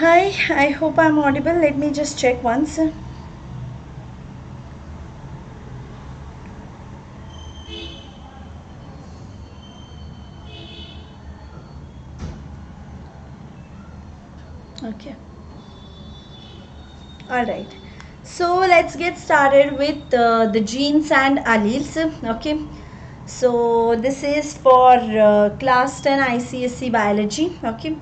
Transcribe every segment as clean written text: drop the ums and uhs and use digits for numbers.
Hi, I hope I'm audible. Let me just check once. Okay. All right. So let's get started with the genes and alleles. Okay. So this is for class 10 ICSE biology. Okay.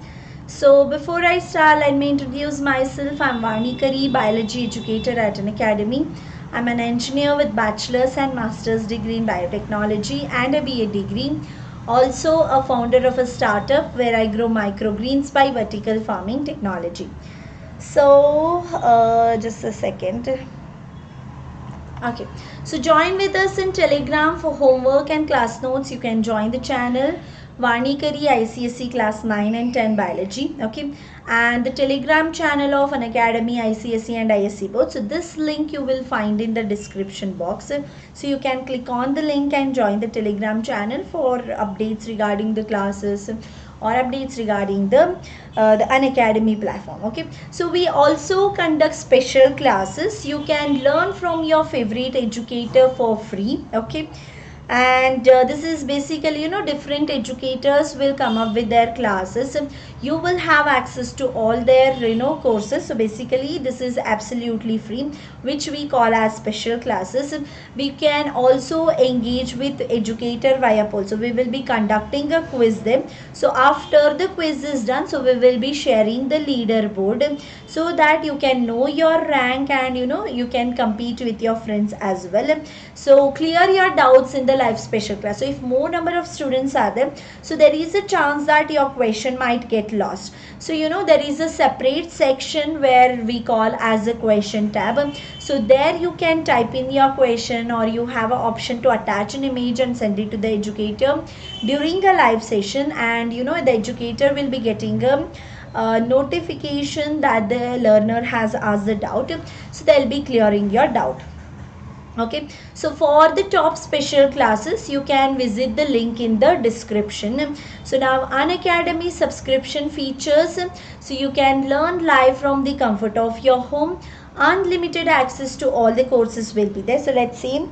So before I start, let me introduce myself. I'm Vani Kari, biology educator at Unacademy. I'm an engineer with bachelor's and master's degree in biotechnology and a B.Ed degree. Also a founder of a startup where I grow microgreens by vertical farming technology. So just a second. Okay, so join with us in Telegram for homework and class notes. You can join the channel Vani Kari ICSE class 9 and 10 biology. Okay, and the Telegram channel of Unacademy ICSE and ISC both. So this link you will find in the description box. So you can click on the link and join the Telegram channel for updates regarding the classes or updates regarding the Unacademy platform. Okay, so we also conduct special classes. You can learn from your favorite educator for free. Okay, and this is basically, different educators will come up with their classes. You will have access to all their courses. So basically this is absolutely free, which we call as special classes. We can also engage with educator via poll. So we will be conducting a quiz then. So after the quiz is done, so we will be sharing the leaderboard so that you can know your rank and you can compete with your friends as well. So clear your doubts in the live special class. So if more number of students are there, so there is a chance that your question might get lost. So there is a separate section where we call as a question tab. So there you can type in your question, or you have an option to attach an image and send it to the educator during a live session, and the educator will be getting a notification that the learner has asked the doubt. So they'll be clearing your doubt. Okay, so for the top special classes you can visit the link in the description. So now Unacademy subscription features, so you can learn live from the comfort of your home. Unlimited access to all the courses will be there. So let's see,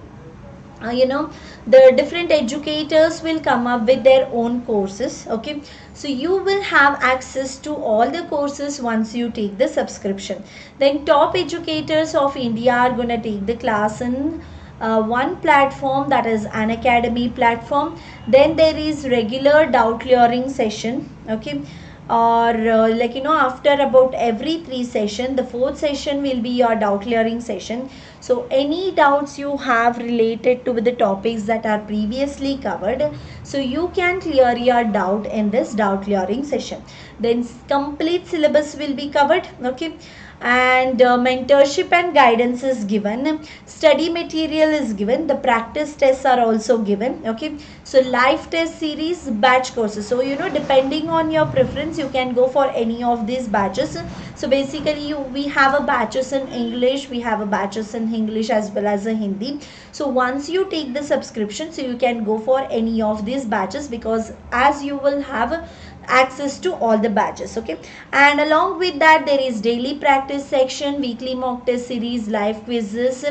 the different educators will come up with their own courses. Okay, so you will have access to all the courses once you take the subscription. Then top educators of India are going to take the class in one platform, that is Unacademy platform. Then there is regular doubt clearing session. Okay, or after about every 3 sessions, the 4th session will be your doubt clearing session. So any doubts you have related to the topics that are previously covered, so you can clear your doubt in this doubt clearing session. Then complete syllabus will be covered. Okay, and mentorship and guidance is given. Study material is given. The practice tests are also given. Okay, so live test series, batch courses. So depending on your preference, you can go for any of these batches. So basically we have a batches in English, we have a batches in English as well as a Hindi. So once you take the subscription, so you can go for any of these batches, because as you will have access to all the batches. Okay, and along with that there is daily practice section, weekly mock test series, live quizzes,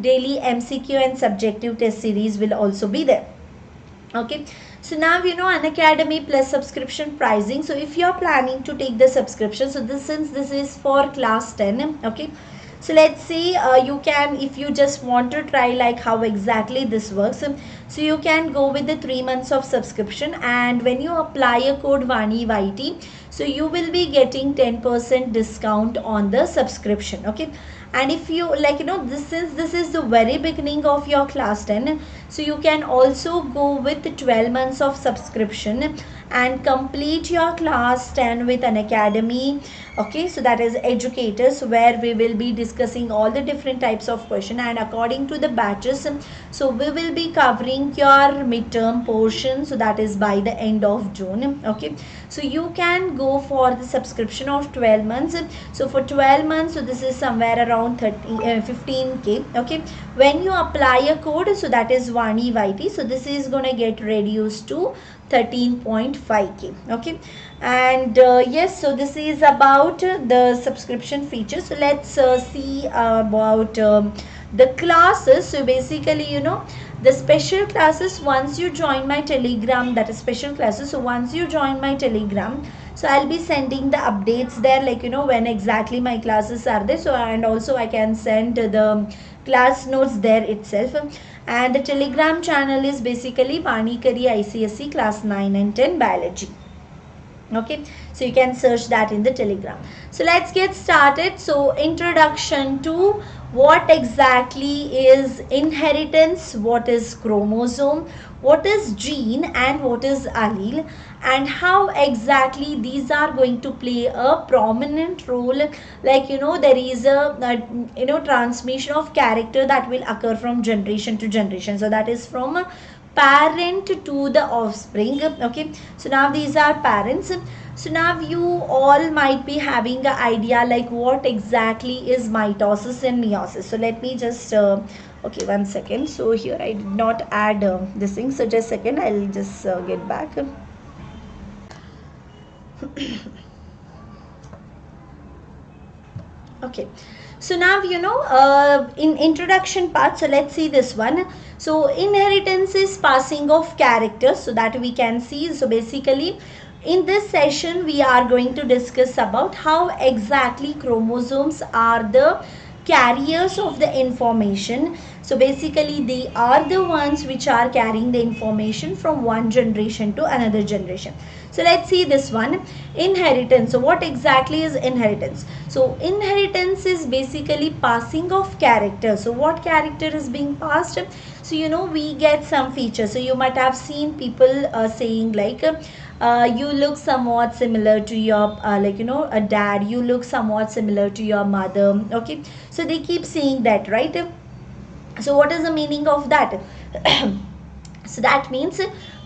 daily MCQ and subjective test series will also be there. Okay, so now Unacademy plus subscription pricing. So if you are planning to take the subscription, so since this is for class 10, okay, so let's see, you can, if you just want to try like how exactly this works, so you can go with the 3 months of subscription, and when you apply a code VANIYT, so you will be getting 10% discount on the subscription. Okay, and if you this is the very beginning of your class 10, so you can also go with 12 months of subscription and complete your class 10 with Unacademy. Okay, so that is educators, where we will be discussing all the different types of question, and according to the batches, so we will be covering your midterm portion, so that is by the end of June. Okay, so you can go for the subscription of 12 months. So for 12 months, so this is somewhere around 15k. Okay, When you apply a code, so that is Vani YT, so this is going to get reduced to 13.5K. okay, and yes, so this is about the subscription feature. So let's see about the classes. So basically, you know, the special classes, once you join my Telegram, that is special classes. So once you join my Telegram, so I'll be sending the updates there, like, you know, when exactly my classes are there. So, and also I can send the class notes there itself. And the Telegram channel is basically Vani Kari ICSE class 9 and 10 biology. Okay, so you can search that in the Telegram. So let's get started. So introduction to what exactly is inheritance, what is chromosome, what is gene, and what is allele, and how exactly these are going to play a prominent role. Like, you know, there is a you know, transmission of character that will occur from generation to generation. So that is from parent to the offspring. Okay, so now these are parents. So now you all might be having an idea like what exactly is mitosis and meiosis. So let me just okay, one second. So here I did not add this thing, so just a second, I'll just get back. Okay, so now, you know, in introduction part, so let's see this one. So inheritance is passing of characters, so that we can see. So basically in this session we are going to discuss about how exactly chromosomes are the carriers of the information. So basically they are the ones which are carrying the information from one generation to another generation. So let's see this one, inheritance. So what exactly is inheritance? So inheritance is basically passing of character. So what character is being passed? So, you know, we get some features. So you might have seen people saying like you look somewhat similar to your like, you know, a dad, you look somewhat similar to your mother. Okay, so they keep saying that, right? So what is the meaning of that? So that means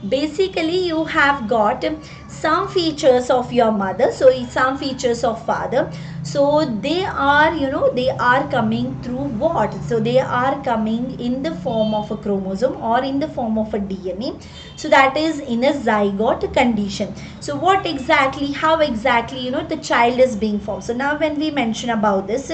basically you have got some features of your mother, so some features of father. So they are, you know, they are coming through what? So they are coming in the form of a chromosome or in the form of a DNA. So that is in a zygote condition. So what exactly, how exactly, you know, the child is being formed? So now when we mention about this,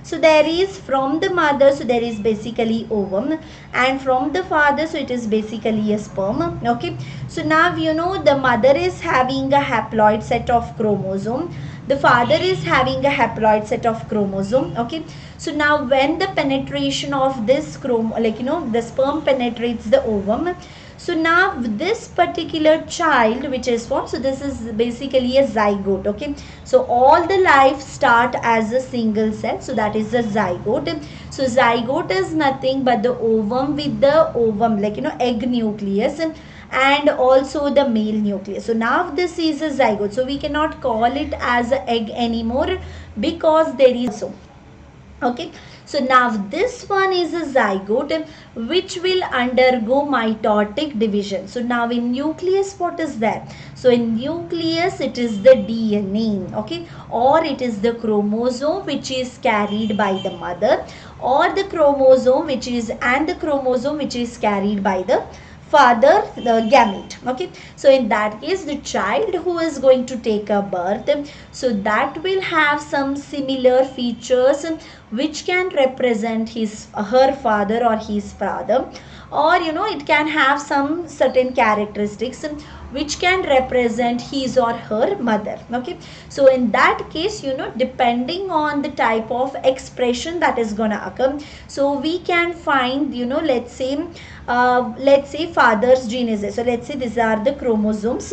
so there is from the mother, so there is basically ovum, and from the father, so it is basically a sperm. Okay, so now, you know, the mother is having a haploid set of chromosome, the father is having a haploid set of chromosome. Okay, so now when the penetration of this like, you know, the sperm penetrates the ovum, so now this particular child which is formed, so this is basically a zygote. Okay, so all the life start as a single cell, so that is a zygote. So zygote is nothing but the ovum with the ovum, like, you know, egg nucleus, and also the male nucleus. So now this is a zygote, so we cannot call it as an egg anymore because there is so. Okay, so now this one is a zygote which will undergo mitotic division. So now in nucleus, what is that? So in nucleus it is the DNA, okay, or it is the chromosome which is carried by the mother, or the chromosome which is, and the chromosome which is carried by the father, the gamete. Okay, so in that case the child who is going to take a birth, so that will have some similar features which can represent his her father or his father, or, you know, it can have some certain characteristics which can represent his or her mother. Okay, so in that case, you know, depending on the type of expression that is gonna occur, so we can find, you know, let's say father's gene is there. So let's say these are the chromosomes.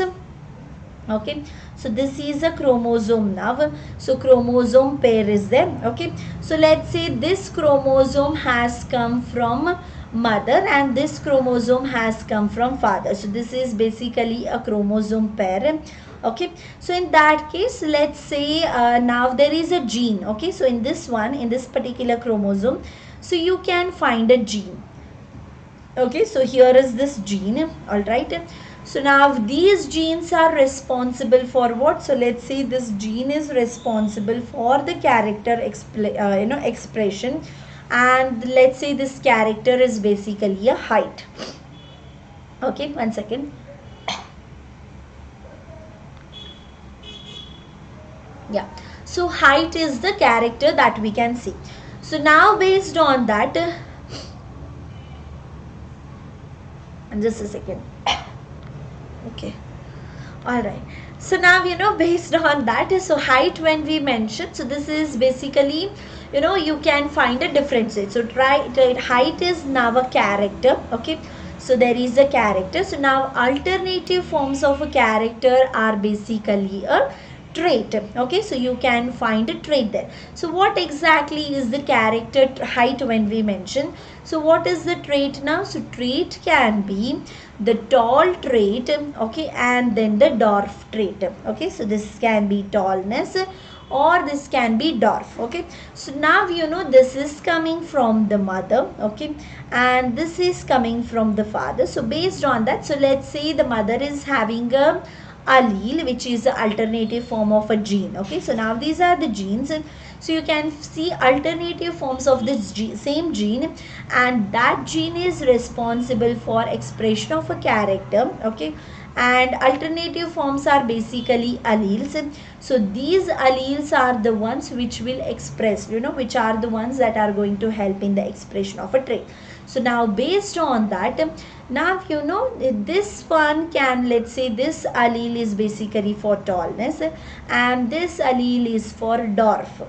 Okay, so this is a chromosome now, so chromosome pair is there. Okay, so let's say this chromosome has come from mother and this chromosome has come from father, so this is basically a chromosome pair. Okay, so in that case, let's say now there is a gene. Okay, so in this one, in this particular chromosome, so you can find a gene. Okay, so here is this gene. All right, so now these genes are responsible for what? So let's say this gene is responsible for the character expression, and let's say this character is basically a height. Okay, 1 second. Yeah, so height is the character that we can see. So now based on that, just a second. Okay, all right. So now based on that, so height when we mention, so this is basically you can find a difference. So height is now a character. Okay, so there is a character. So now alternative forms of a character are basically a trait. Okay, so you can find a trait there. So what exactly is the character height when we mention? So what is the trait now? So trait can be the tall trait, okay, and then the dwarf trait. Okay, so this can be tallness or this can be dwarf. Okay, so now this is coming from the mother, okay, and this is coming from the father. So based on that, so let's say the mother is having a allele which is the alternative form of a gene. Okay, so now these are the genes, so you can see alternative forms of this same gene, and that gene is responsible for expression of a character. Okay, and alternative forms are basically alleles. So these alleles are the ones which will express, which are the ones that are going to help in the expression of a trait. So now based on that, now this one can, let's say this allele is basically for tallness and this allele is for dwarf.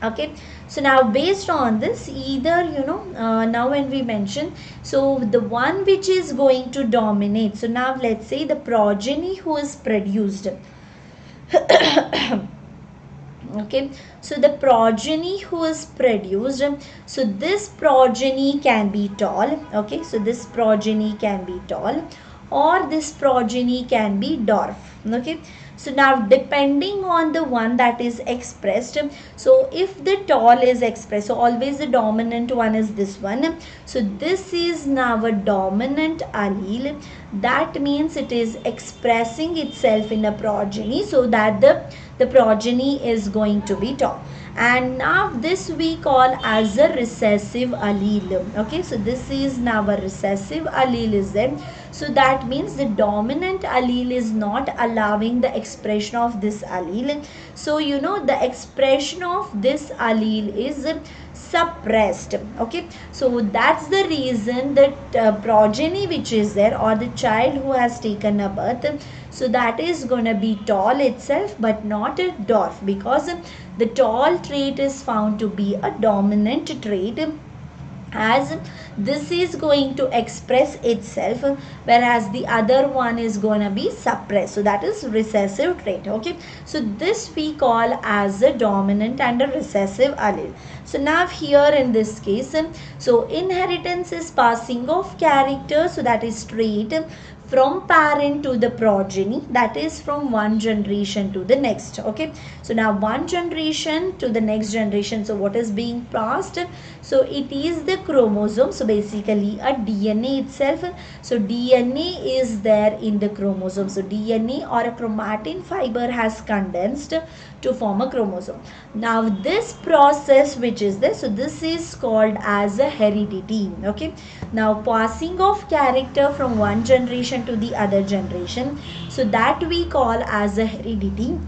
Okay, so now based on this, either now when we mention, so the one which is going to dominate, so now let's say the progeny who is produced. Okay, so the progeny who is produced, so this progeny can be tall. Okay, so this progeny can be tall or this progeny can be dwarf. Okay, so now depending on the one that is expressed, so if the tall is expressed, so always the dominant one is this one. So this is now a dominant allele. That means it is expressing itself in a progeny, so that the progeny is going to be tall. And now this we call as a recessive allele. Okay, so this is now a recessive allele is there. So that means the dominant allele is not allowing the expression of this allele. So the expression of this allele is suppressed. Okay, so that's the reason that progeny which is there, or the child who has taken a birth, so that is going to be tall itself but not a dwarf, because the tall trait is found to be a dominant trait, as this is going to express itself, whereas the other one is going to be suppressed. So that is recessive trait. Okay, so this we call as a dominant and a recessive allele. So now here in this case, so inheritance is passing of character, so that is trait from parent to the progeny, that is from one generation to the next. Okay, so now one generation to the next generation, so what is being passed? So it is the chromosome, so basically a DNA itself. So DNA is there in the chromosome, so DNA or a chromatin fiber has condensed to form a chromosome. Now this process which is there, so this is called as a heredity. Okay, now passing of character from one generation to the other generation, so that we call as a heredity.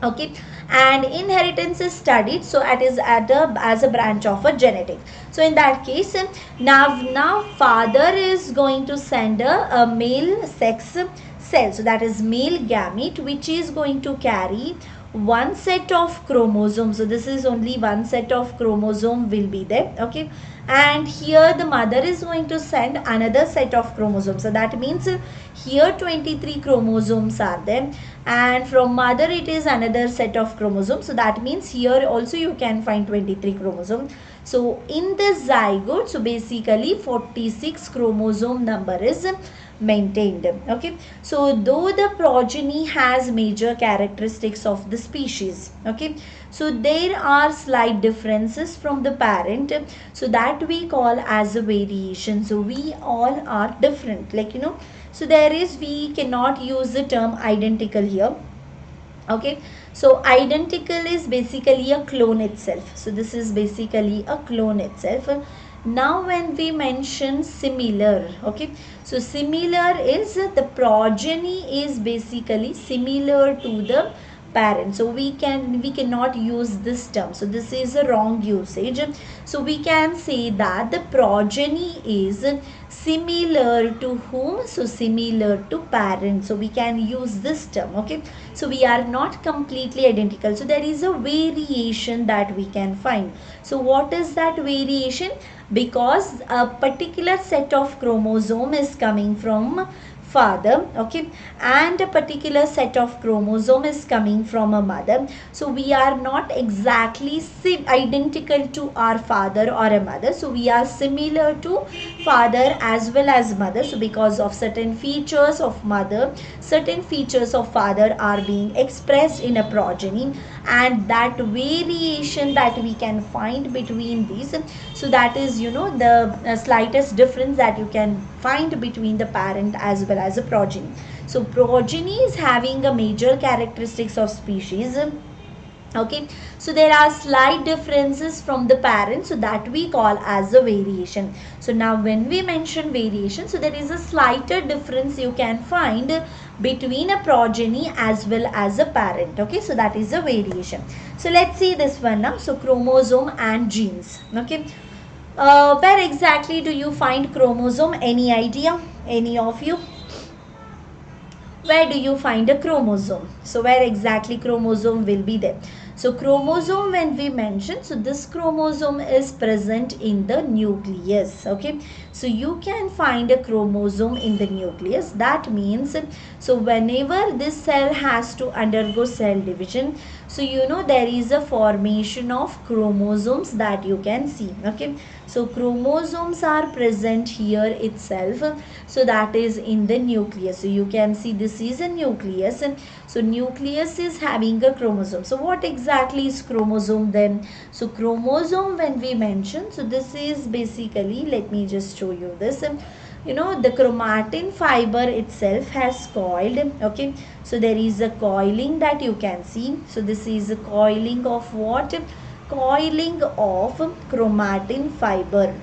Okay, and inheritance is studied, so it is as a branch of a genetics. So in that case, now father is going to send a male sex cell, so that is male gamete, which is going to carry one set of chromosomes. So this is only one set of chromosome will be there. Okay, and here the mother is going to send another set of chromosomes. So that means here 23 chromosomes are there, and from mother it is another set of chromosomes. So that means here also you can find 23 chromosomes. So in the zygote, so basically 46 chromosome number is maintained. Okay, so though the progeny has major characteristics of the species, okay, so there are slight differences from the parent, so that we call as a variation. So we all are different, like so there is, we cannot use the term identical here. Okay, so identical is basically a clone itself. So this is basically a clone itself. Now when we mention similar, okay, so similar is the progeny is basically similar to the parent. So we cannot use this term. So this is a wrong usage. So we can say that the progeny is similar to whom? So similar to parent. So we can use this term. Okay, so we are not completely identical. So there is a variation that we can find. So what is that variation? Because a particular set of chromosome is coming from father, okay, and a particular set of chromosome is coming from a mother. So we are not exactly identical to our father or a mother. So we are similar to father as well as mother. So because of certain features of mother, certain features of father are being expressed in a progeny, and that variation that we can find between these, so that is the slightest difference that you can find between the parent as well as a progeny. So progeny is having a major characteristics of species. Okay, so there are slight differences from the parent, so that we call as a variation. So now when we mention variation, so there is a slighter difference you can find between a progeny as well as a parent. Okay, so that is a variation. So let's see this one now. So chromosome and genes. Okay, where exactly do you find chromosome? Any idea? Any of you? Where do you find a chromosome? So where exactly chromosome will be there? So chromosome, when we mention, so this chromosome is present in the nucleus. Okay, so you can find a chromosome in the nucleus. That means, so whenever this cell has to undergo cell division, so there is a formation of chromosomes that you can see. Okay, so chromosomes are present here itself. So that is in the nucleus. So you can see this is a nucleus, and so nucleus is having a chromosome. So what exactly is chromosome then? So chromosome, when we mention, so this is basically, let me just show you this. The chromatin fiber itself has coiled. Okay, so there is a coiling that you can see. So this is a coiling of what? Coiling of chromatin fiber.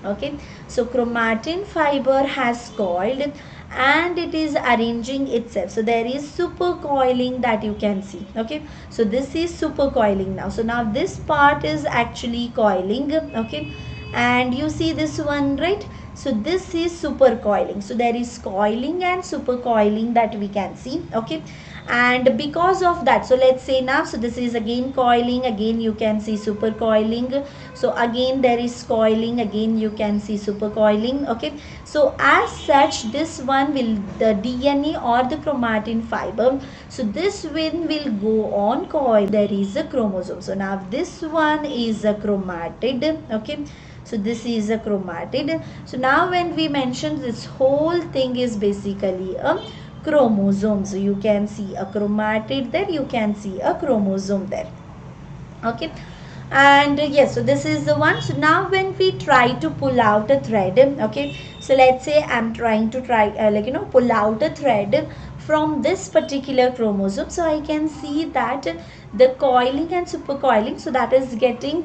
Okay, so chromatin fiber has coiled and it is arranging itself. So there is supercoiling that you can see. Okay, so this is supercoiling now. So now this part is actually coiling. Okay, and you see this one, right? So this is supercoiling. So there is coiling and supercoiling that we can see. Okay, and because of that, so let's say now, so this is again coiling, again you can see supercoiling. So again there is coiling, again you can see supercoiling. Okay, so as such, this one will, the DNA or the chromatin fiber, so this one will go on coil. There is a chromosome. So now this one is a chromatid. Okay, so this is a chromatid. So now when we mention, this whole thing is basically a chromosome. So you can see a chromatid there, you can see a chromosome there. Okay, and yes, so this is the one. So now when we try to pull out a thread, okay, so let's say I'm trying to pull out a thread from this particular chromosome. So I can see that the coiling and supercoiling, so that is getting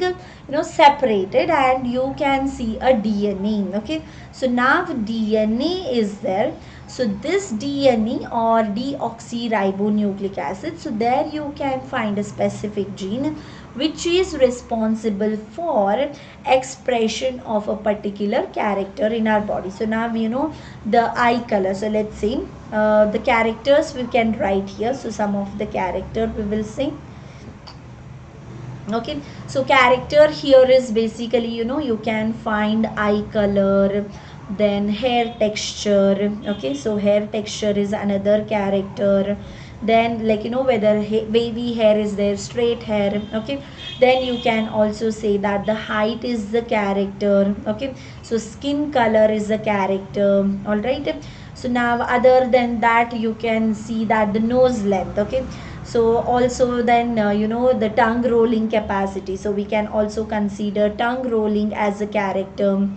separated, and you can see a DNA. Okay, so now DNA is there. So this DNA or deoxyribonucleic acid, so there you can find a specific gene which is responsible for expression of a particular character in our body. So now the eye color. So let's say the characters we can write here. So some of the character we will say. Okay, so character here is basically you can find eye color, then hair texture. Okay, so hair texture is another character. Then whether wavy hair is there, straight hair. Okay, then you can also say that the height is the character. Okay, so skin color is the character. All right, so now other than that, you can see that the nose length. Okay, so also then the tongue rolling capacity. So we can also consider tongue rolling as a character.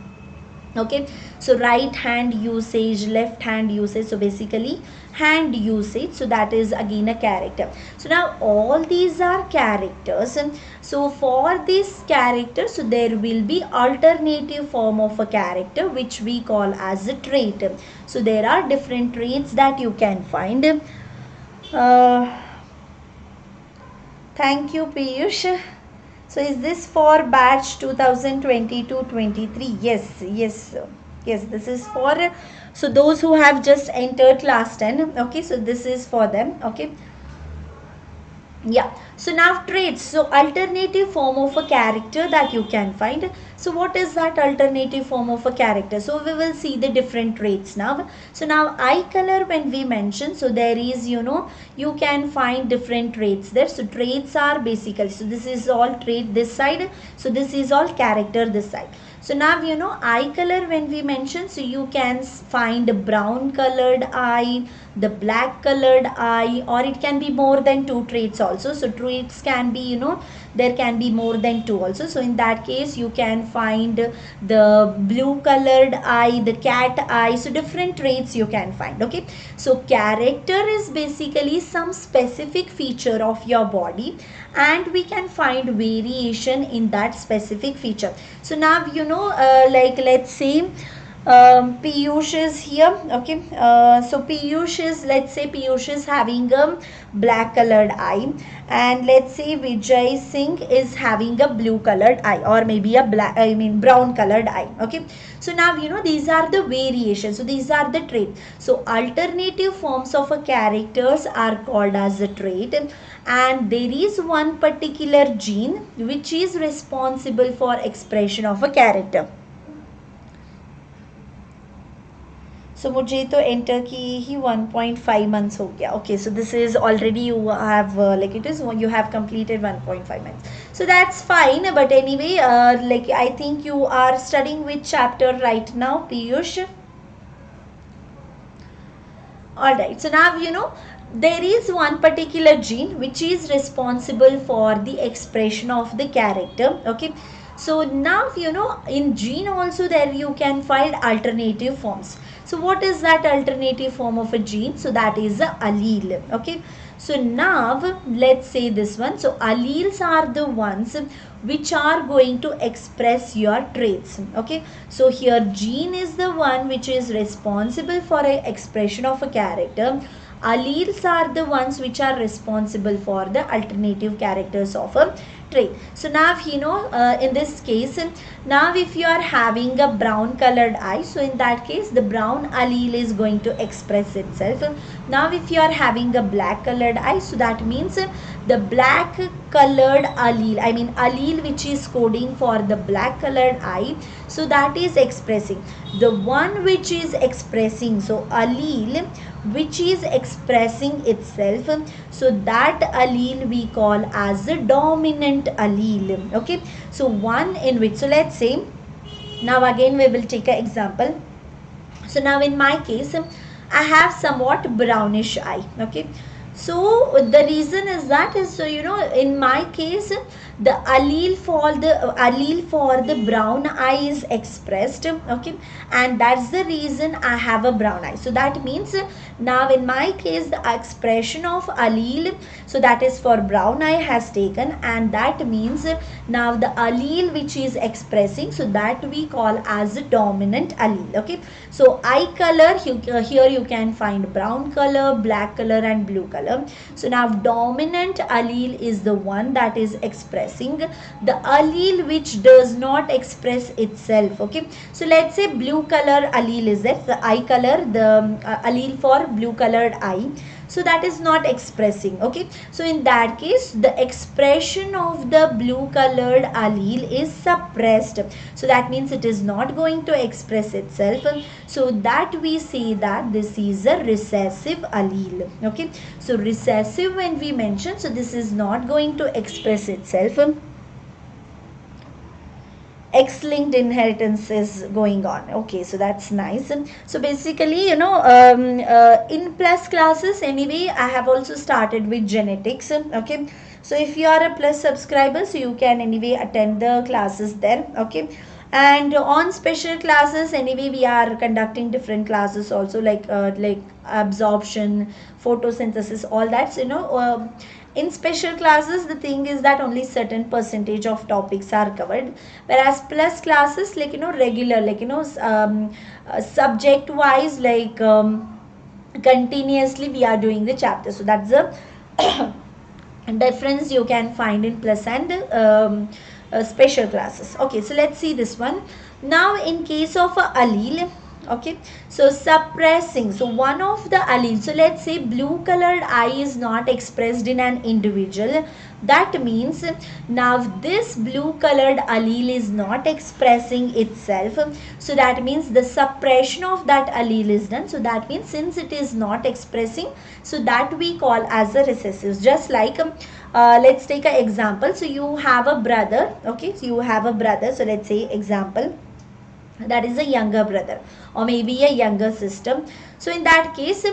Okay, so right hand usage, left hand usage, so basically hand usage, so that is again a character. So now all these are characters, so for this character, so there will be alternative form of a character which we call as a trait. So there are different traits that you can find. Thank you, Piyush. So is this for batch 2022-23? Yes, yes, yes, this is for, so those who have just entered class 10. Okay, so this is for them. Okay, yeah, so now traits, so alternative form of a character that you can find. So what is that alternative form of a character? So we will see the different traits now. So now eye color, when we mention, so there is, you can find different traits there. So traits are basically, so this is all trait this side, so this is all character this side. So now eye color, when we mention, so you can find a brown colored eye, the black colored eye, or it can be more than two traits also. So traits can be, there can be more than two also. So in that case you can find the blue colored eye, the cat eye, so different traits you can find. Okay, so character is basically some specific feature of your body, and we can find variation in that specific feature. So now like let's say Piyush is here. Okay, so Piyush is, let's say Piyush is having a black colored eye, and let's say Vijay Singh is having a blue colored eye, or maybe a brown colored eye. Okay, so now these are the variations, so these are the traits. So alternative forms of a characters are called as a trait, and there is one particular gene which is responsible for expression of a character. So मुझे तो enter की ही 1.5 months हो गया. Okay, so this is already you have like it is you have completed 1.5 months. So that's fine. But anyway, like I think you are studying which chapter right now, Piyush? Alright, so now there is one particular gene which is responsible for the expression of the character. Okay, so now in gene also there you can find alternative forms. So what is that alternative form of a gene? So that is a allele. Okay, so now let's say this one. So alleles are the ones which are going to express your traits. Okay, so here gene is the one which is responsible for a expression of a character. Alleles are the ones which are responsible for the alternative characters of a trait. So now in this case, now if you are having a brown colored eye, so in that case the brown allele is going to express itself. Now if you are having a black colored eye, so that means the black colored allele, allele which is coding for the black colored eye, so that is expressing. The one which is expressing, so allele which is expressing itself, so that allele we call as the dominant allele. Okay, so one in which, so let's say now again we will take an example. So now in my case I have somewhat brownish eye. Okay, so the reason is that is, so in my case the allele for the brown eye is expressed. Okay, and that's the reason I have a brown eye. So that means now in my case the expression of allele, so that is for brown eye, has taken, and that means now the allele which is expressing, so that we call as a dominant allele. Okay, so eye color, here you can find brown color, black color and blue color. So now dominant allele is the one that is expressing. The allele which does not express itself. Okay, so let's say blue color allele is there, the eye color, the allele for blue colored eye, so that is not expressing. Okay, so in that case the expression of the blue colored allele is suppressed, so that means it is not going to express itself, so that we say that this is a recessive allele. Okay, so recessive when we mention, so this is not going to express itself. X-linked inheritance is going on. Okay, so that's nice. So basically in plus classes anyway I have also started with genetics. Okay, so if you are a plus subscriber, so you can anyway attend the classes there. Okay, And on special classes, anyway, we are conducting different classes also, like absorption, photosynthesis, all that. So, in special classes, the thing is that only certain percentage of topics are covered, whereas plus classes, like regular, like subject wise, like continuously we are doing the chapter. So that's the difference you can find in plus and special classes. Okay, so let's see this one. Now in case of a allele, okay, so suppressing, so one of the alleles, so let's say blue colored eye is not expressed in an individual. That means now this blue colored allele is not expressing itself, so that means the suppression of that allele is done. So that means since it is not expressing, so that we call as a recessive. Just like let's take an example. So you have a brother, okay, so you have a brother, so let's say example, that is a younger brother or maybe a younger sister. So in that case,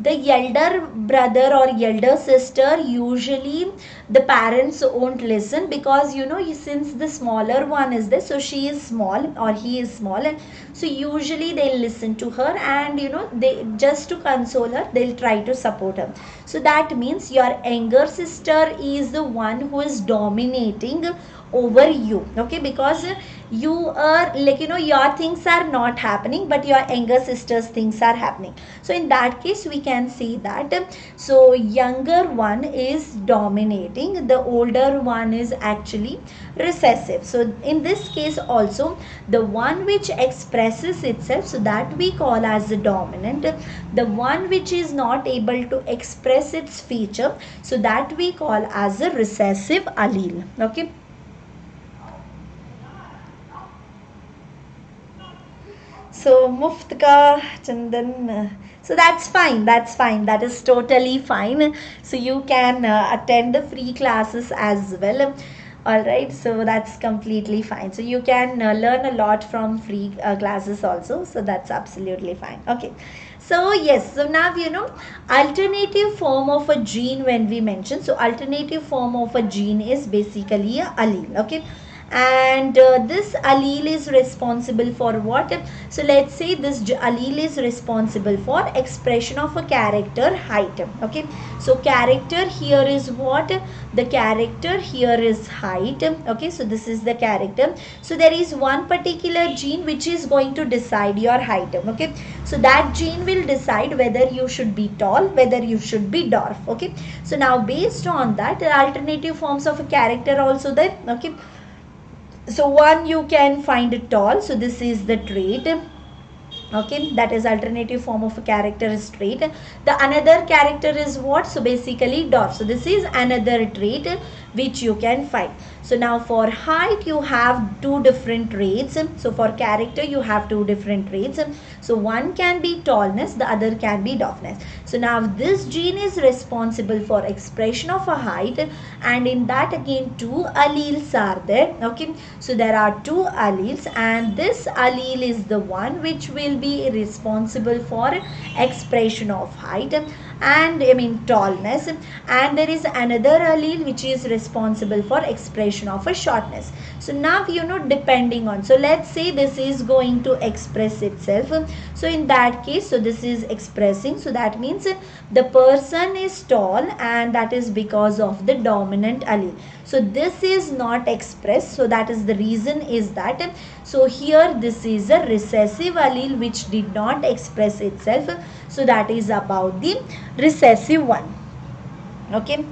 the elder brother or elder sister, usually the parents won't listen, because since the smaller one is there, so she is small or he is small, and so usually they'll listen to her, and they just to console her, they'll try to support her. So that means your younger sister is the one who is dominating over you, okay, because you are like your things are not happening, but your younger sister's things are happening. So in that case we can see that so younger one is dominating, the older one is actually recessive. So in this case also, the one which expresses itself, so that we call as the dominant. The one which is not able to express its feature, so that we call as a recessive allele. Okay, so Muft ka Chandan, so that's fine, that is totally fine. So you can attend the free classes as well. Alright, so that's completely fine. So you can learn a lot from free classes also, so that's absolutely fine. Okay, so yes, so now alternative form of a gene, when we mention, so alternative form of a gene is basically a allele. Okay, and this allele is responsible for what? So let's say this allele is responsible for expression of a character height. Okay, so character here is what? The character here is height. Okay, so this is the character. So there is one particular gene which is going to decide your height. Okay, so that gene will decide whether you should be tall, whether you should be dwarf. Okay, so now based on that, the alternative forms of a character also there. Okay, so one, you can find it tall, so this is the trait. Okay, that is alternative form of a character is trait. The another character is what? So basically dwarf. So this is another trait which you can find. So now for height you have two different traits. So for character you have two different traits. So one can be tallness, the other can be dwarfness. So now this gene is responsible for expression of a height, and in that again two alleles are there. Okay, so there are two alleles, and this allele is the one which will be responsible for expression of height and tallness, and there is another allele which is responsible for expression of a shortness. So now depending on, so let's say this is going to express itself. So in that case, so this is expressing, so that means the person is tall, and that is because of the dominant allele. So this is not expressed, so that is the reason is that, so here this is a recessive allele which did not express itself, so that is about the recessive one. Okay,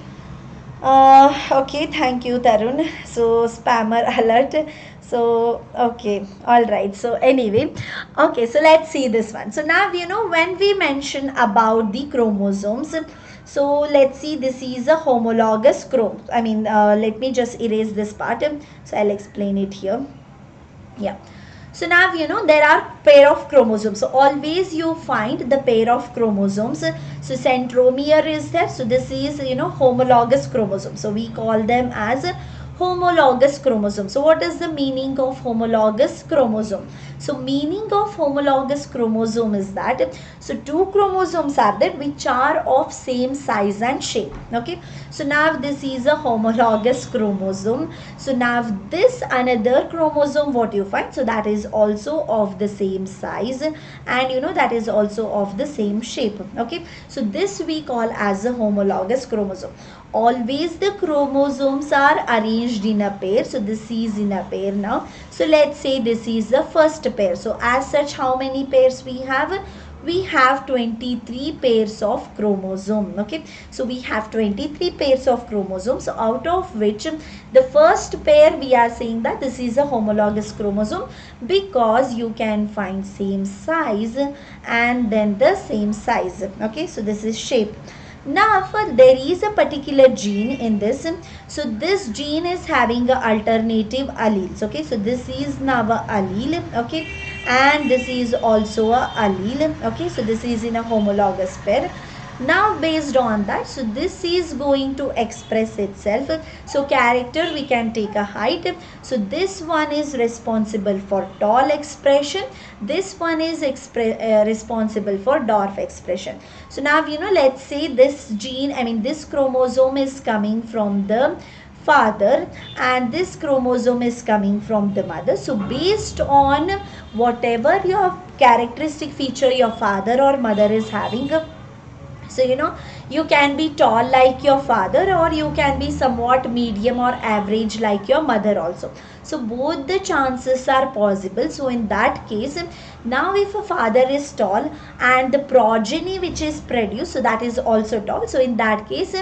okay, thank you Tarun. So spammer alert. So okay, all right, so anyway, okay, so let's see this one. So now when we mention about the chromosomes, so let's see, this is a homologous chromosome. Let me just erase this part, so I'll explain it here. Yeah, so now there are pair of chromosomes, so always you find the pair of chromosomes. So centromere is there, so this is homologous chromosome, so we call them as homologous chromosome. So what is the meaning of homologous chromosome? So meaning of homologous chromosome is that, so two chromosomes are there which are of same size and shape. Okay, so now this is a homologous chromosome. So now this another chromosome, what you find, so that is also of the same size, and that is also of the same shape. Okay, so this we call as a homologous chromosome. Always the chromosomes are arranged in a pair. So this is in a pair now. So let's say this is the first pair. So as such, how many pairs we have? We have 23 pairs of chromosome. Okay, so we have 23 pairs of chromosomes, so out of which the first pair we are saying that this is a homologous chromosome, because you can find same size and then the same size. Okay, so this is shape. Now there is a particular gene in this, so this gene is having a alternative alleles. Okay, so this is now a allele. Okay, and this is also a allele. Okay, so this is in a homologous pair. Now based on that, so this is going to express itself. So character, we can take a height. So this one is responsible for tall expression, this one is responsible for dwarf expression. So now let's say this gene, this chromosome is coming from the father and this chromosome is coming from the mother. So based on whatever your characteristic feature your father or mother is having, so you can be tall like your father, or you can be somewhat medium or average like your mother also. So both the chances are possible. So in that case, now if a father is tall and the progeny which is produced, so that is also tall, so in that case,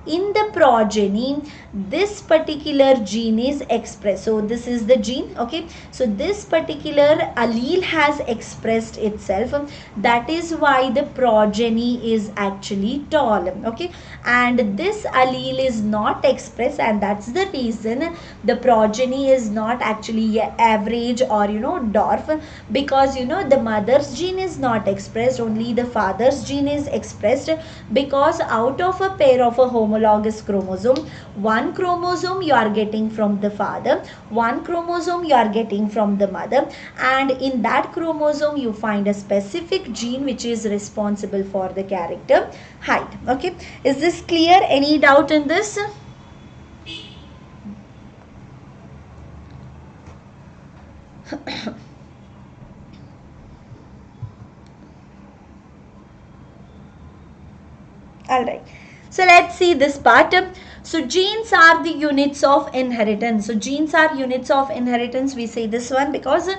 in the progeny this particular gene is expressed. So this is the gene. Okay, so this particular allele has expressed itself, that is why the progeny is actually tall. Okay, and this allele is not expressed, and that's the reason the progeny is not actually average or dwarf, because the mother's gene is not expressed, only the father's gene is expressed, because out of a pair of a homologous chromosome, one chromosome you are getting from the father, one chromosome you are getting from the mother, and in that chromosome you find a specific gene which is responsible for the character height. Okay, is this clear? Any doubt in this? All right, so let's see this part. So genes are the units of inheritance. So genes are units of inheritance. We say this one because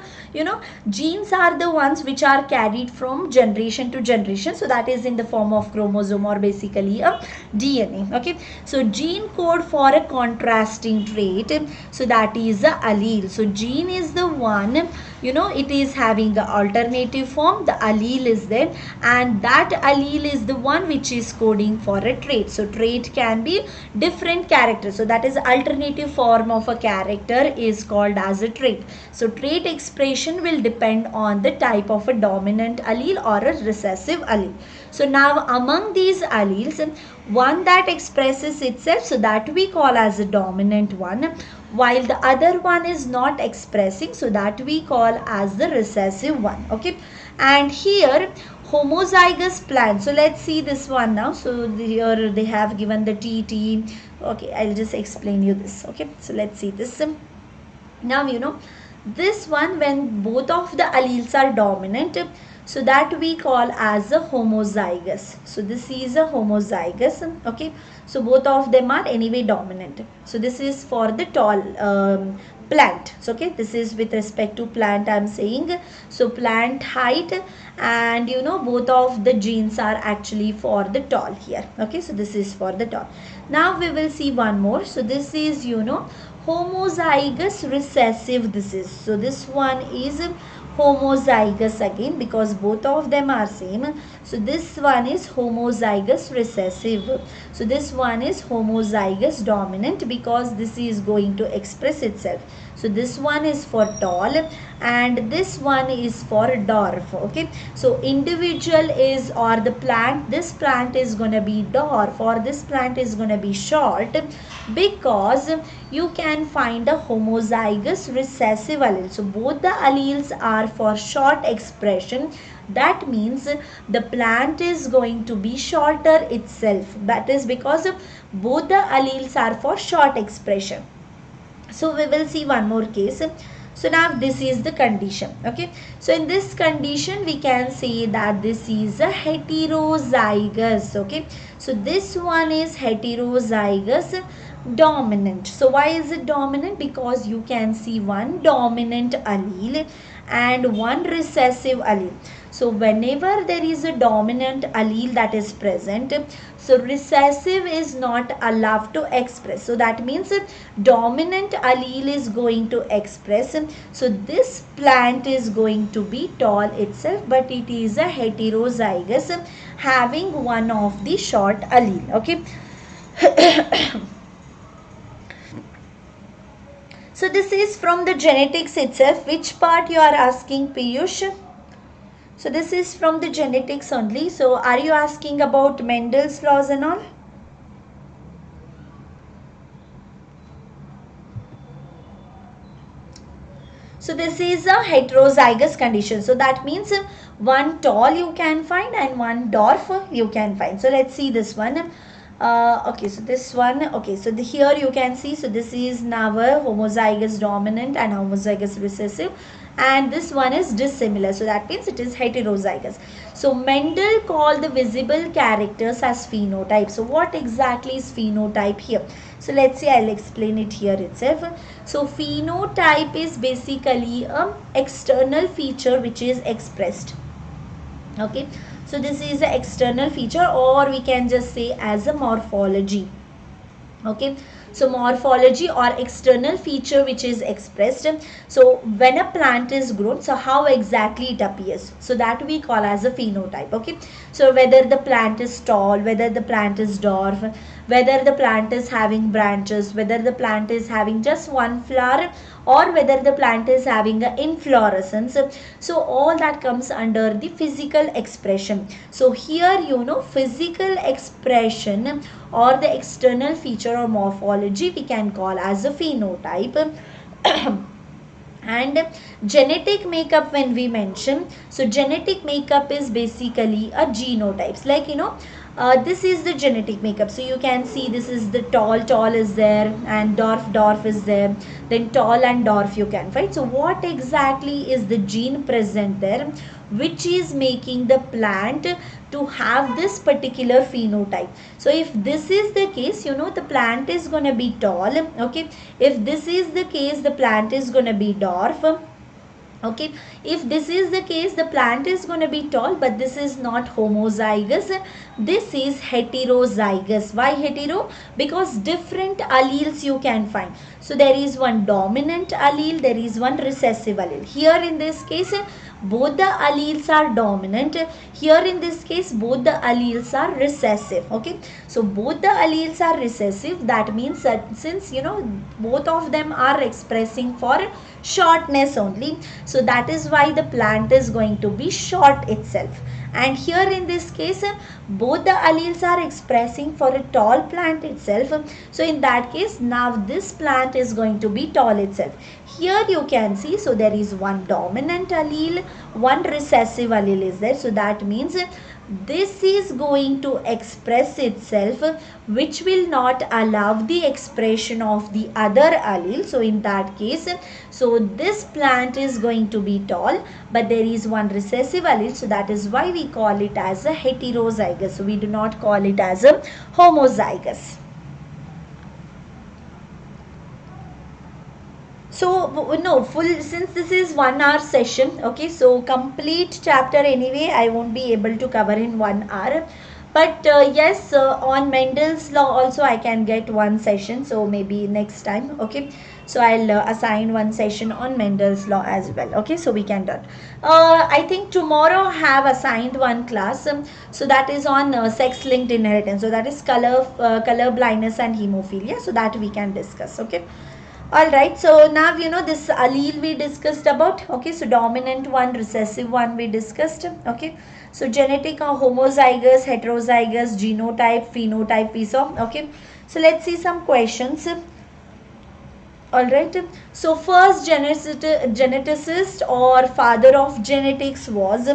genes are the ones which are carried from generation to generation. So that is in the form of chromosome or basically a DNA. Okay, so gene code for a contrasting trait, so that is a allele. So gene is the one, it is having the alternative form, the allele is there, and that allele is the one which is coding for a trait. So trait can be different characters, so that is alternative form of a character is called as a trait. So trait expression will depend on the type of a dominant allele or a recessive allele. So now among these alleles, one that expresses itself, so that we call as a dominant one, while the other one is not expressing, so that we call as the recessive one. Okay, and here homozygous plant. So let's see this one now. So here they have given the TT. Okay, I'll just explain you this. Okay, so let's see this. Now this one, when both of the alleles are dominant, so that we call as a homozygous. So this is a homozygous. Okay, so both of them are anyway dominant. So this is for the tall plant. So okay, this is with respect to plant I'm saying. So plant height, and both of the genes are actually for the tall here. Okay, so this is for the tall. Now we will see one more. So this is homozygous recessive. This is, so this one is homozygous again, because both of them are same. So this one is homozygous recessive. So this one is homozygous dominant, because this is going to express itself. So this one is for tall and this one is for dwarf. Okay, so individual is, or the plant, this plant is going to be dwarf or this plant is going to be short, because you can find a homozygous recessive allele. So both the alleles are for short expression. That means the plant is going to be shorter itself. That is because both the alleles are for short expression. So we will see one more case. So now this is the condition. Okay, so in this condition we can say that this is a heterozygous. Okay, so this one is heterozygous dominant. So why is it dominant? Because you can see one dominant allele and one recessive allele. So whenever there is a dominant allele that is present, so recessive is not allowed to express. So that means dominant allele is going to express. So this plant is going to be tall itself, but it is a heterozygous having one of the short allele. Okay. So this is from the genetics itself. Which part you are asking, Piyush? So this is from the genetics only. So are you asking about Mendel's laws and all? So this is a heterozygous condition. So that means one tall you can find and one dwarf you can find. So let's see this one. Okay, so this one, okay, so here you can see, so this is now a homozygous dominant and homozygous recessive, and this one is dissimilar, so that means it is heterozygous. So Mendel called the visible characters as phenotype. So what exactly is phenotype here? So let's see, I'll explain it here itself. So phenotype is basically a external feature which is expressed. Okay, so this is an external feature, or we can just say as a morphology. Okay, so morphology or external feature which is expressed. So when a plant is grown, so how exactly it appears, so that we call as a phenotype. Okay, so whether the plant is tall, whether the plant is dwarf, whether the plant is having branches, whether the plant is having just one flower, or whether the plant is having an inflorescence. So all that comes under the physical expression. So here, you know, physical expression or the external feature or morphology we can call as a phenotype. And genetic makeup, when we mention, so genetic makeup is basically a genotypes, like, you know, this is the genetic makeup. So you can see this is the tall is there, and dwarf is there, then tall and dwarf you can find. So what exactly is the gene present there which is making the plant to have this particular phenotype? So if this is the case, you know, the plant is going to be tall. Okay, if this is the case, the plant is going to be dwarf. Okay, if this is the case, the plant is going to be tall, but this is not homozygous, this is heterozygous. Why hetero? Because different alleles you can find. So there is one dominant allele, there is one recessive allele. Here in this case, both the alleles are dominant. Here in this case, both the alleles are recessive. Okay, so both the alleles are recessive. That means that since, you know, both of them are expressing for shortness only, so that is why the plant is going to be short itself. And here in this case, both the alleles are expressing for a tall plant itself. So in that case, now this plant is going to be tall itself. Here you can see, so there is one dominant allele, one recessive allele is there. So that means this is going to express itself, which will not allow the expression of the other allele. So in that case, so this plant is going to be tall, but there is one recessive allele. So that is why we call it as a heterozygous. So we do not call it as a homozygous. So no, full, since this is 1 hour session, okay, so complete chapter anyway I won't be able to cover in 1 hour, but yes, on Mendel's law also I can get one session, so maybe next time. Okay, so I'll assign one session on Mendel's law as well. Okay, so we can done. I think tomorrow I have assigned one class, so that is on sex linked inheritance. So that is color blindness and hemophilia, so that we can discuss. Okay. Alright, so now this allele we discussed about. Okay, so dominant one, recessive one we discussed. Okay, so genetic or homozygous, heterozygous, genotype, phenotype we saw. Okay, so let's see some questions. Alright, so first geneticist or father of genetics was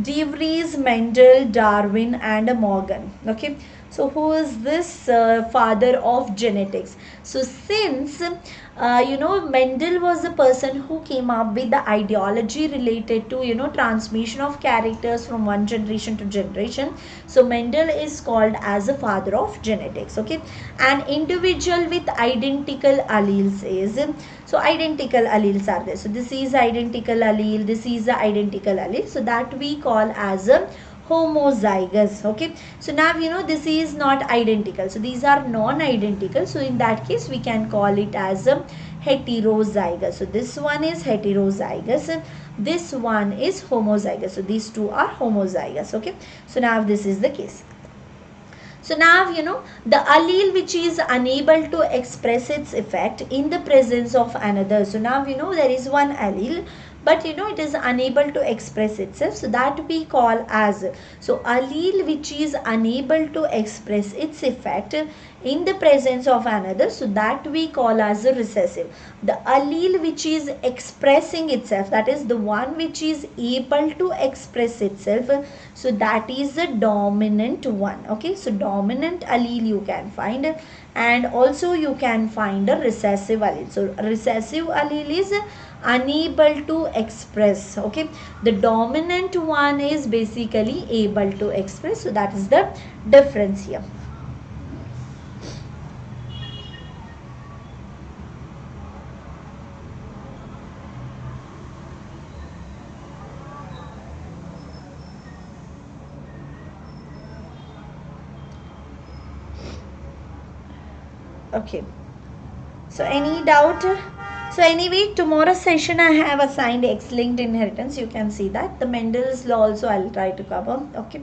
De Vries, Mendel, Darwin and Morgan. Okay, so who is this father of genetics? So since Mendel was the person who came up with the ideology related to transmission of characters from one generation to generation. So Mendel is called as the father of genetics. Okay, an individual with identical alleles is, so identical alleles are there. So this is identical allele, this is the identical allele. So that we call as a homozygous. Okay, so now this is not identical, so these are non-identical, so in that case we can call it as a heterozygous. So this one is heterozygous, this one is homozygous, so these two are homozygous. Okay, so now this is the case. So now the allele which is unable to express its effect in the presence of another. So now there is one allele, but it is unable to express itself, so that we call as, so allele which is unable to express its effect in the presence of another, so that we call as a recessive. The allele which is expressing itself, that is the one which is able to express itself, so that is the dominant one. Okay, so dominant allele you can find, and also you can find a recessive allele. So recessive allele is unable to express. Okay, the dominant one is basically able to express, so that is the difference here. Okay, so any doubt? So anyway, tomorrow's session I have assigned X-linked inheritance. You can see that the Mendel's law also I'll try to cover. Okay,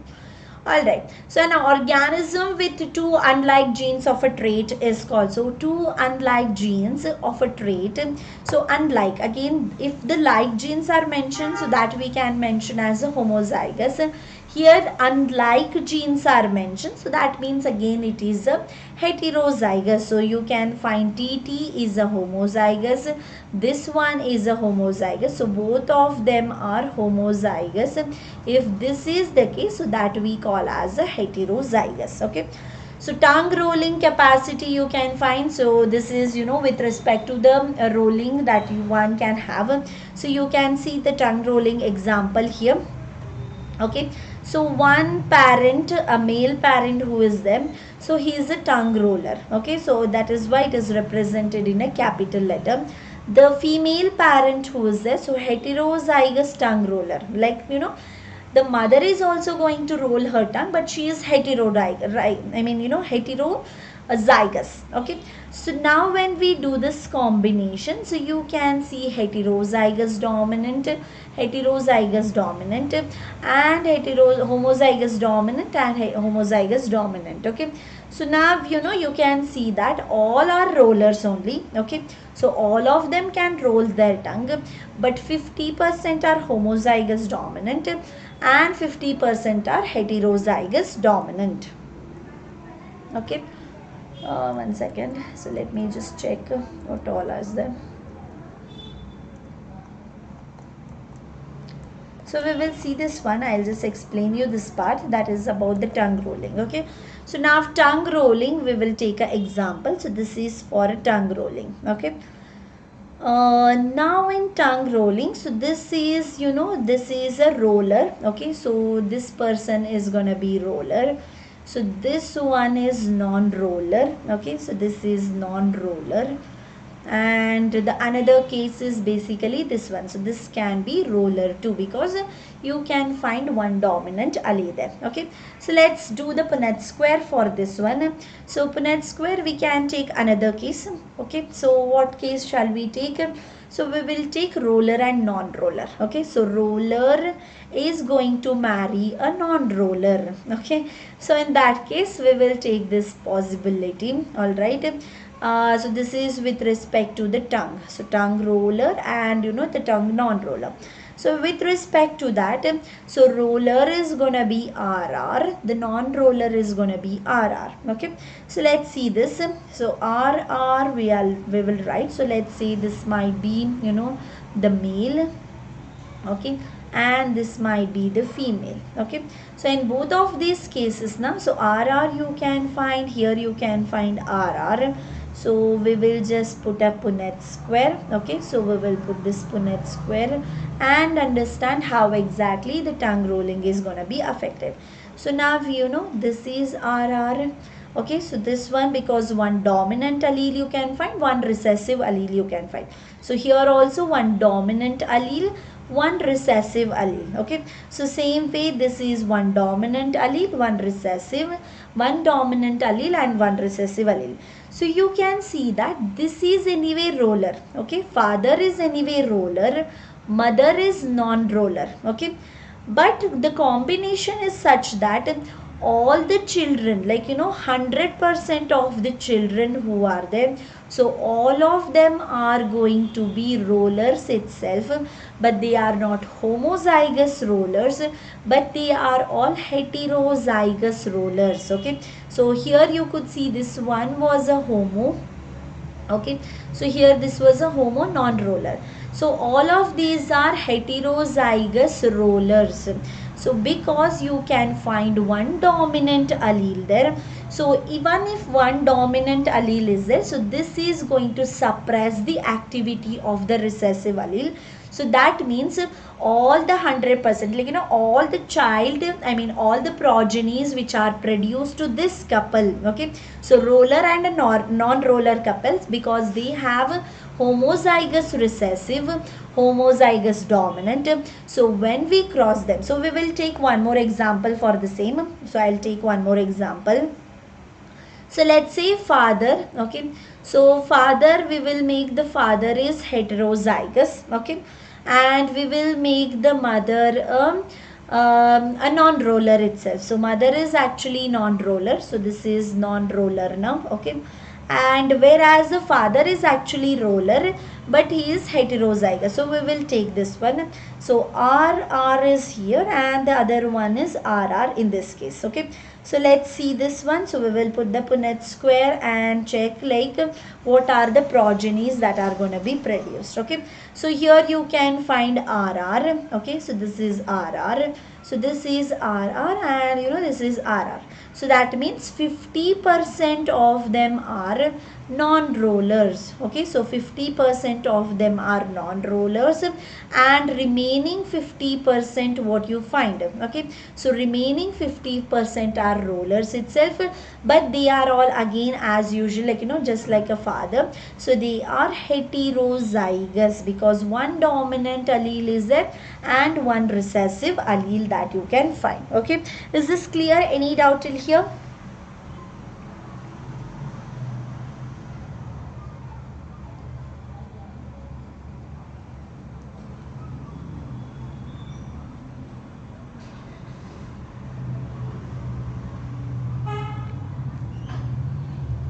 alright, so an organism with two unlike genes of a trait is called, so two unlike genes of a trait. So unlike, again if the like genes are mentioned, so that we can mention as a homozygous. Here unlike genes are mentioned, so that means again it is a heterozygous. So you can find TT is a homozygous, this one is a homozygous, so both of them are homozygous. If this is the case, so that we call as a heterozygous. Okay, so tongue rolling capacity you can find, so this is with respect to the rolling that one can have. So you can see the tongue rolling example here. Okay, so one parent, a male parent who is there, so he is a tongue roller. Okay, so that is why it is represented in a capital letter. The female parent who is there, so heterozygous tongue roller, like the mother is also going to roll her tongue, but she is heterozygous, right? I mean heterozygous. Okay, so now when we do this combination, so you can see heterozygous dominant, heterozygous dominant, and homozygous dominant and homozygous dominant. Okay, so now you can see that all are rollers only. Okay, so all of them can roll their tongue, but 50% are homozygous dominant and 50% are heterozygous dominant. Okay, one second, so let me just check what all is there. So we will see this one. I'll just explain you this part, that is about the tongue rolling. Okay, so now tongue rolling we will take an example. So this is for a tongue rolling. Okay, now in tongue rolling, so this is this is a roller. Okay, so this person is gonna be roller, so this one is non-roller. Okay, so this is non-roller, and the another case is basically this one. So this can be roller too, because you can find one dominant allele there. Okay, so let's do the Punnett square for this one. So Punnett square we can take another case. Okay, so what case shall we take? So we will take roller and non-roller. Okay, so roller is going to marry a non-roller. Okay, so in that case we will take this possibility. All right, So this is with respect to the tongue. So tongue roller and the tongue non-roller. So with respect to that, so roller is gonna be RR, the non-roller is gonna be RR. Okay. So let's see this. So RR we will write. So let's say this might be the male. Okay, and this might be the female. Okay, so in both of these cases now, so RR you can find here, you can find RR. So we will just put a Punnett square. Okay, so we will put this Punnett square and understand how exactly the tongue rolling is going to be affected. So now this is RR. Okay, so this one, because one dominant allele you can find, one recessive allele you can find. So here also one dominant allele, one recessive allele. Okay, so same way this is one dominant allele, one recessive, one dominant allele and one recessive allele. So you can see that this is anyway roller. Okay, father is anyway roller, mother is non-roller. Okay, but the combination is such that all the children, like 100% of the children who are there, so all of them are going to be rollers itself, but they are not homozygous rollers, but they are all heterozygous rollers. Okay, so here you could see this one was a homo. Okay, so here this was a homo non-roller. So all of these are heterozygous rollers. So because you can find one dominant allele there, so even if one dominant allele is there, so this is going to suppress the activity of the recessive allele. So that means all the 100%, like all the child, I mean all the progenies which are produced to this couple. Okay, so roller and non-roller couples, because they have homozygous recessive, homozygous dominant. So when we cross them, so we will take one more example for the same. So I'll take one more example. So let's say father. Okay, so father, we will make the father is heterozygous. Okay, and we will make the mother a non-roller itself. So mother is actually non-roller. So this is non-roller now. Okay, and whereas the father is actually roller, but he is heterozygous. So we will take this one. So RR is here and the other one is RR in this case. Okay, so let's see this one. So we will put the Punnett square and check like what are the progenies that are going to be produced. Okay, so here you can find RR. Okay, so this is RR. So this is RR and this is RR. So that means 50% of them are non-rollers. Okay, so 50% of them are non-rollers and remaining 50% what you find. Okay, so remaining 50% are rollers itself, but they are all again as usual, like just like a father. So they are heterozygous because one dominant allele is there and one recessive allele that you can find. Okay, is this clear? Any doubt till here?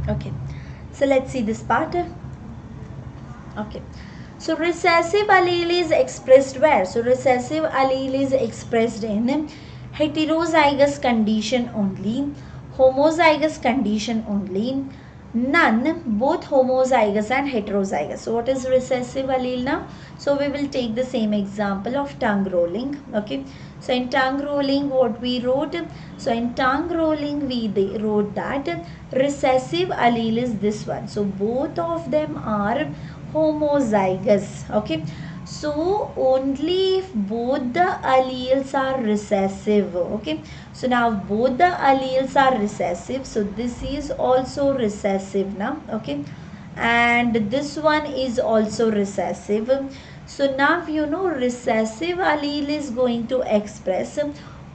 Okay, so let's see this part. Okay, so recessive allele is expressed where? So recessive allele is expressed in heterozygous condition only, homozygous condition only, none, both homozygous and heterozygous. So what is recessive allele now? So we will take the same example of tongue rolling. Okay, so in tongue rolling what we wrote? So in tongue rolling we wrote that recessive allele is this one. So both of them are homozygous. Okay, so only if both the alleles are recessive. Okay, so now both the alleles are recessive, so this is also recessive now. Okay, and this one is also recessive. So now recessive allele is going to express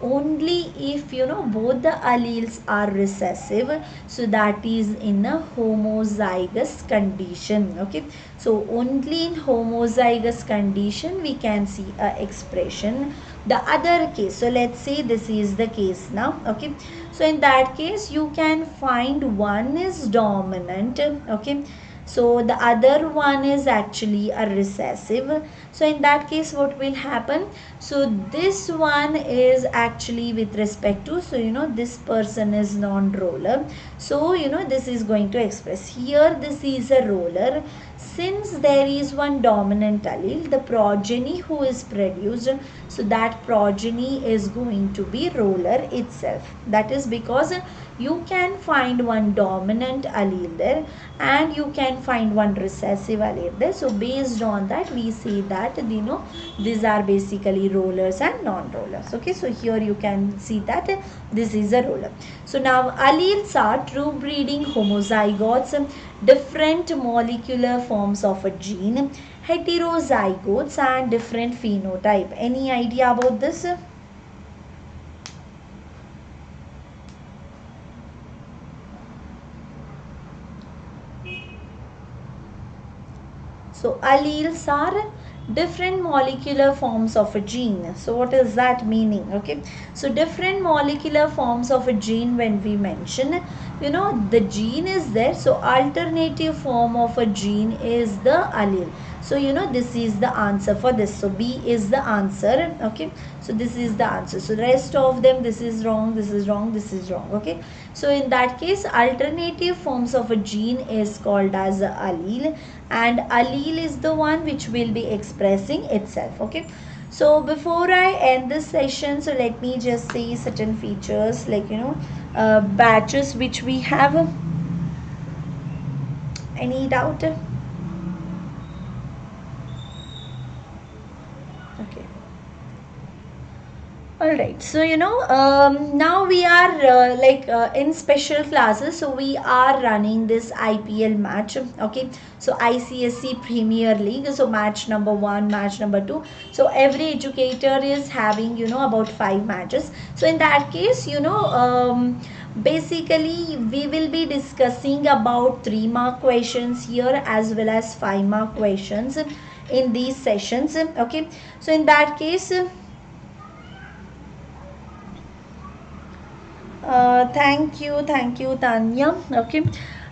only if both the alleles are recessive, so that is in a homozygous condition. Okay, so only in homozygous condition we can see a expression. The other case, so let's say this is the case now. Okay, so in that case you can find one is dominant. Okay, so the other one is actually a recessive. So in that case what will happen, so this one is actually with respect to, so this person is non-roller, so this is going to express here, this is a roller. Since there is one dominant allele, the progeny who is produced, so that progeny is going to be roller itself. That is because you can find one dominant allele there and you can find one recessive allele there. So based on that we say that these are basically rollers and non-rollers. Okay, so here you can see that this is a roller. So now alleles are true breeding homozygotes, different molecular forms of a gene, heterozygotes and different phenotype. Any idea about this? So alleles are different molecular forms of a gene. So what is that meaning? Okay, so different molecular forms of a gene, when we mention, the gene is there, so alternative form of a gene is the allele. So this is the answer for this. So B is the answer. Okay, so this is the answer. So the rest of them, this is wrong, this is wrong, this is wrong. Okay, so in that case alternative forms of a gene is called as a allele, and allele is the one which will be expressing itself. Okay, so before I end this session, so let me just say certain features like batches which we have. Any doubt? Okay. Alright, so now we are in special classes, so we are running this IPL match. Okay, so ICSE Premier League, so match number 1, match number 2. So every educator is having about 5 matches. So in that case basically we will be discussing about 3-mark questions here as well as 5-mark questions in these sessions. Okay, so in that case thank you Tanya. Okay,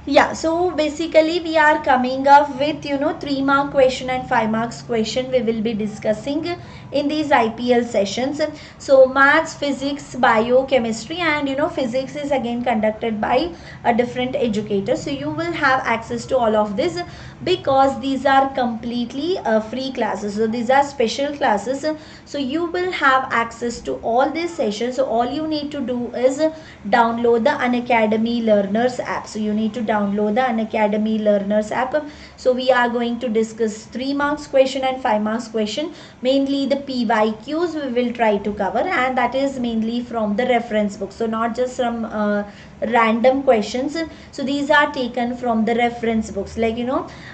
yeah, so basically we are coming up with 3-mark question and 5 marks question we will be discussing in these IPL sessions. So maths, physics, biochemistry, and physics is again conducted by a different educator, so you will have access to all of this because these are completely free classes. So these are special classes, so you will have access to all these sessions. So all you need to do is download the Unacademy Learners app. So you need to download the Unacademy Learners app. So we are going to discuss 3 marks question and 5 marks question. Mainly the PYQs we will try to cover, and that is mainly from the reference book. So not just from random questions. So these are taken from the reference books, like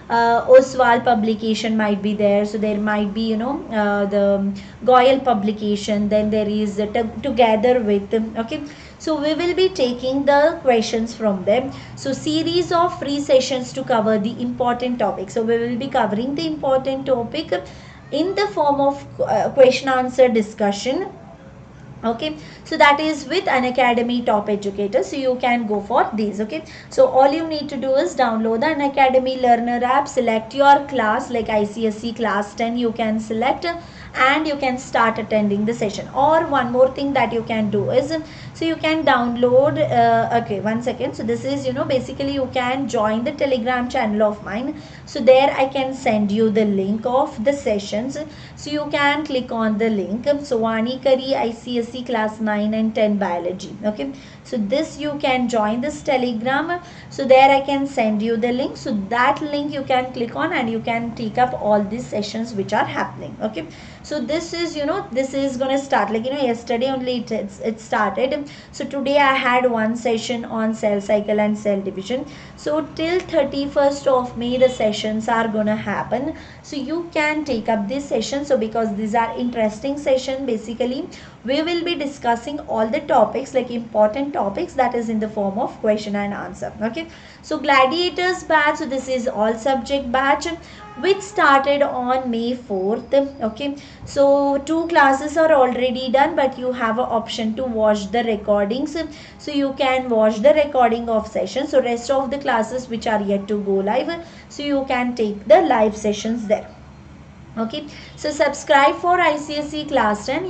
Oswald publication might be there. So there might be the Goyal publication, then there is together with. Okay, so we will be taking the questions from them. So series of free sessions to cover the important topic. So we will be covering the important topic in the form of question answer discussion. Okay, so that is with Unacademy Top Educator, so you can go for these. Okay, so all you need to do is download the Unacademy Learner app, select your class like ICSE class 10 you can select, and you can start attending the session. Or one more thing that you can do is, so you can download okay, one second. So this is basically you can join the Telegram channel of mine. So there I can send you the link of the sessions, so you can click on the link. So Vani Kari ICSE class 9 and 10 biology. Okay, so this you can join this Telegram. So there I can send you the link. So that link you can click on and you can take up all these sessions which are happening. Okay, So this is, this is gonna start, like, yesterday only it started. So today I had one session on cell cycle and cell division. So till 31st of May the sessions are gonna happen. So you can take up this session. So because these are interesting session, basically we will be discussing all the topics, like important topics, that is in the form of question and answer. Okay, so gladiators batch, so this is all subject batch which started on May 4th. Okay, so 2 classes are already done, but you have an option to watch the recordings. So you can watch the recording of sessions. So rest of the classes which are yet to go live, so you can take the live sessions there. Okay, so subscribe for ICSE class 10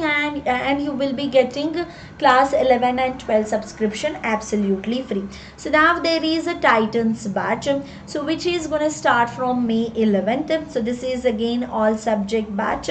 and you will be getting class 11 and 12 subscription absolutely free. So now there is a Titans batch, so which is going to start from May 11th. So this is again all subject batch,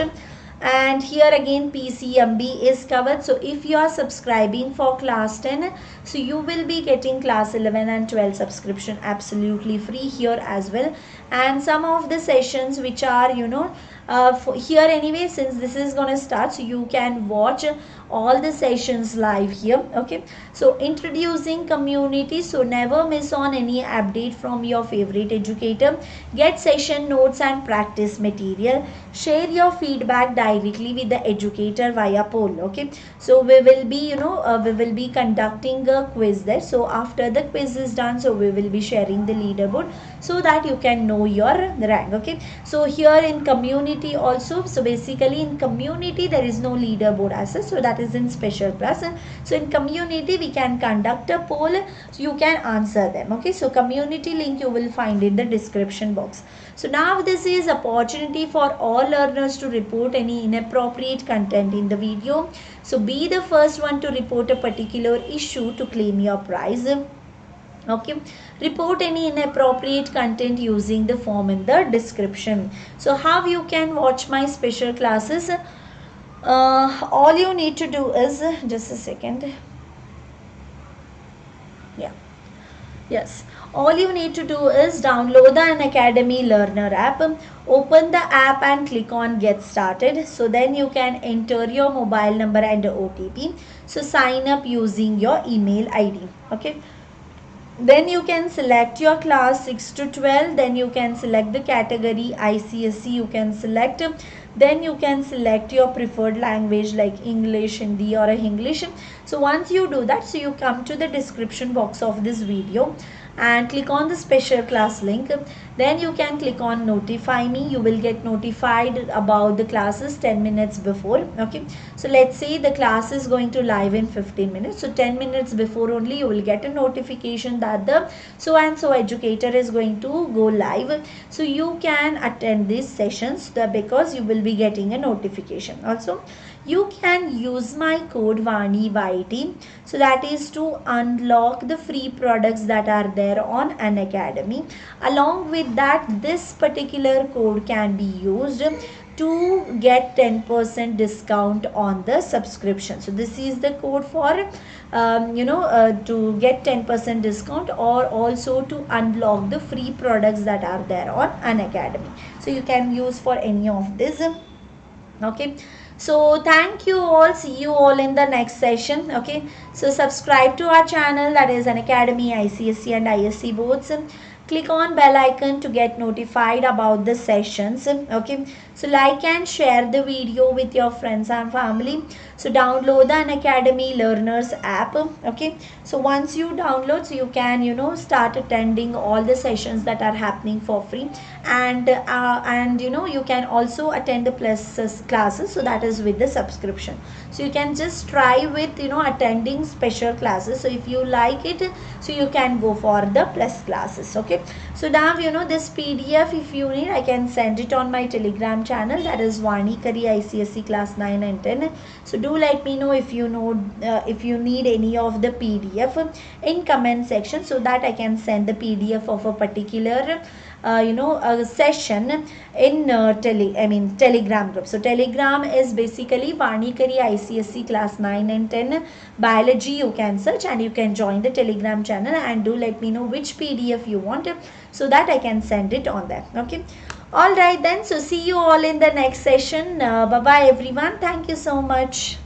and here again PCMB is covered. So if you are subscribing for class 10, so you will be getting class 11 and 12 subscription absolutely free here as well. And some of the sessions which are, here anyway, since this is gonna start, so you can watch all the sessions live here. Okay, so introducing community, so never miss on any update from your favorite educator. Get session notes and practice material. Share your feedback directly with the educator via poll. Okay, so we will be, we will be conducting a quiz there. So after the quiz is done, so we will be sharing the leaderboard so that you can know your rank. Okay, so here in community also, so basically in community there is no leaderboard as such, so that is in special class. So in community we can conduct a poll, so you can answer them. Okay, so community link you will find in the description box. So now this is opportunity for all learners to report any inappropriate content in the video. So be the first one to report a particular issue to claim your prize. Okay, report any inappropriate content using the form in the description. So how you can watch my special classes? All you need to do is, just a second, yeah, yes, all you need to do is download the Unacademy Learner app. Open the app and click on get started. So then you can enter your mobile number and OTP. So sign up using your email ID. Okay, then you can select your class 6 to 12. Then you can select the category ICSE, you can select. Then you can select your preferred language like English, Hindi or English. So once you do that, so you come to the description box of this video and click on the special class link. Then you can click on notify me. You will get notified about the classes 10 minutes before. Okay, so let's say the class is going to live in 15 minutes, so 10 minutes before only you will get a notification that the so and so educator is going to go live. So you can attend these sessions because you will be getting a notification. Also you can use my code Vani Kari, so that is to unlock the free products that are there on Unacademy. Along with that, this particular code can be used to get 10% discount on the subscription. So this is the code for to get 10% discount, or also to unlock the free products that are there on Unacademy. So you can use for any of this. Okay, so thank you all. See you all in the next session. Okay, so subscribe to our channel, that is Unacademy ICSE and ISC boards. Click on bell icon to get notified about the sessions. Okay, so like and share the video with your friends and family. So download the Unacademy Learners app. Okay, so once you download, so you can start attending all the sessions that are happening for free, and you can also attend the plus classes, so that is with the subscription. So you can just try with attending special classes. So if you like it, so you can go for the plus classes. Okay, so now this PDF, if you need, I can send it on my Telegram channel, that is Vani Kari ICSE class 9 and 10. So do let me know if you need any of the PDF in comment section, so that I can send the PDF of a particular a session in Telegram group. So Telegram is basically Vani Kari ICSE class 9 and 10 biology. You can search and you can join the Telegram channel, and do let me know which PDF you want, so that I can send it on there. Okay, All right then, so see you all in the next session. Bye bye everyone. Thank you so much.